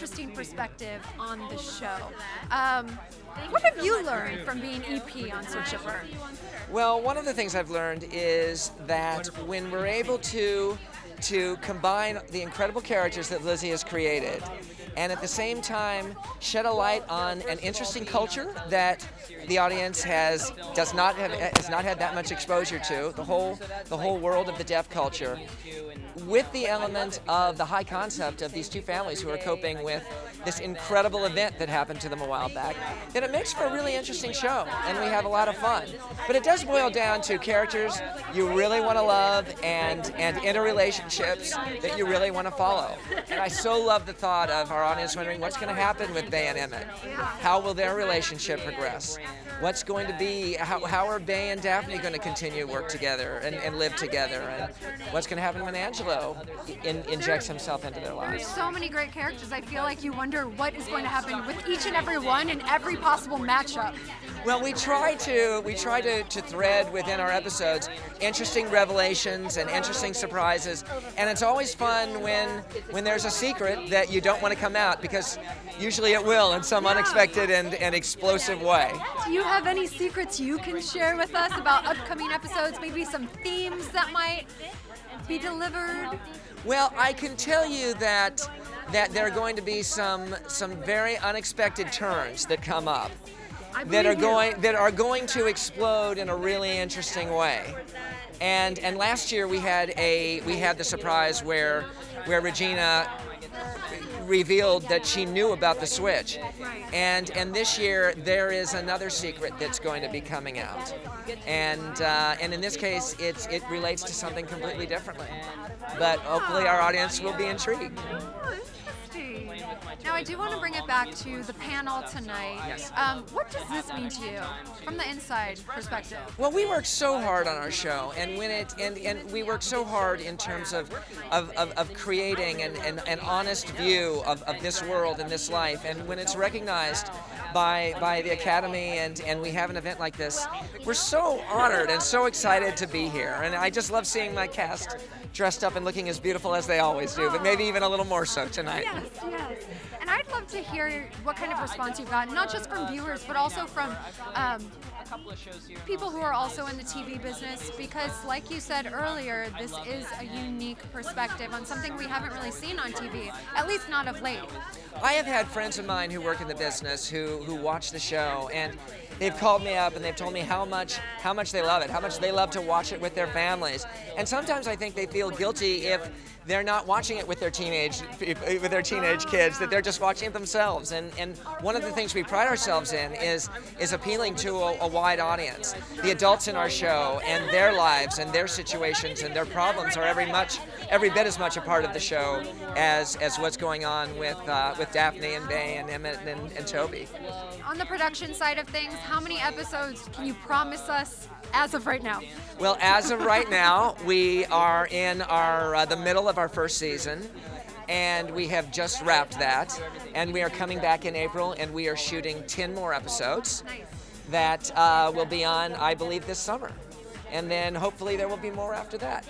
interesting perspective on the show. What have you learned from being EP on Switchover? Well, one of the things I've learned is that when we're able to combine the incredible characters that Lizzie has created and at the same time shed a light on an interesting culture that the audience has not had that much exposure to, the whole world of the deaf culture, with the element of the high concept of these two families who are coping with this incredible event that happened to them a while back, then it makes for a really interesting show, and we have a lot of fun. But it does boil down to characters you really want to love and interrelationships that you really want to follow. And I so love the thought of our audience wondering what's going to happen with Bay and Emmett. How will their relationship progress? What's going to be, how are Bay and Daphne going to continue to work together and live together? And what's going to happen when Angelo injects himself into their lives? There's so many great characters. I feel like you wonder what is going to happen with each and every one in every possible matchup. Well, we try to thread within our episodes interesting revelations and interesting surprises, and it's always fun when there's a secret that you don't want to come out, because usually it will in some unexpected and explosive way. Do you have any secrets you can share with us about upcoming episodes? Maybe some themes that might be delivered? Well, I can tell you that there are going to be some very unexpected turns that come up that are going to explode in a really interesting way. And last year we had the surprise where Regina revealed that she knew about the switch. And this year there is another secret that's going to be coming out. And in this case it relates to something completely differently. But hopefully our audience will be intrigued. Now, I do want to bring it back to the panel tonight. Yes. What does this mean to you from the inside perspective? Well, we work so hard on our show, and we work so hard in terms of creating an honest view of this world and this life. And when it's recognized by the Academy and we have an event like this, we're so honored and so excited to be here. And I just love seeing my cast dressed up and looking as beautiful as they always do, but maybe even a little more so tonight. Yes. And I'd love to hear what kind of response you've gotten, not just from viewers, but also from people who are also in the TV business, because like you said earlier, this is a unique perspective on something we haven't really seen on TV, at least not of late. I have had friends of mine who work in the business who watch the show, and they've called me up and they've told me how much they love it, how much they love to watch it with their families. And sometimes I think they feel guilty if they're not watching it with their teenage kids, that they're just watching it themselves. And one of the things we pride ourselves in is appealing to a wide audience. The adults in our show and their lives and their situations and their problems are every bit as much a part of the show as what's going on with Daphne and Bay and Emmett and Toby. On the production side of things, how many episodes can you promise us as of right now? Well, as of right now, we are in the middle of our first season, and we have just wrapped that, and we are coming back in April, and we are shooting 10 more episodes that will be on, I believe, this summer. And then hopefully there will be more after that.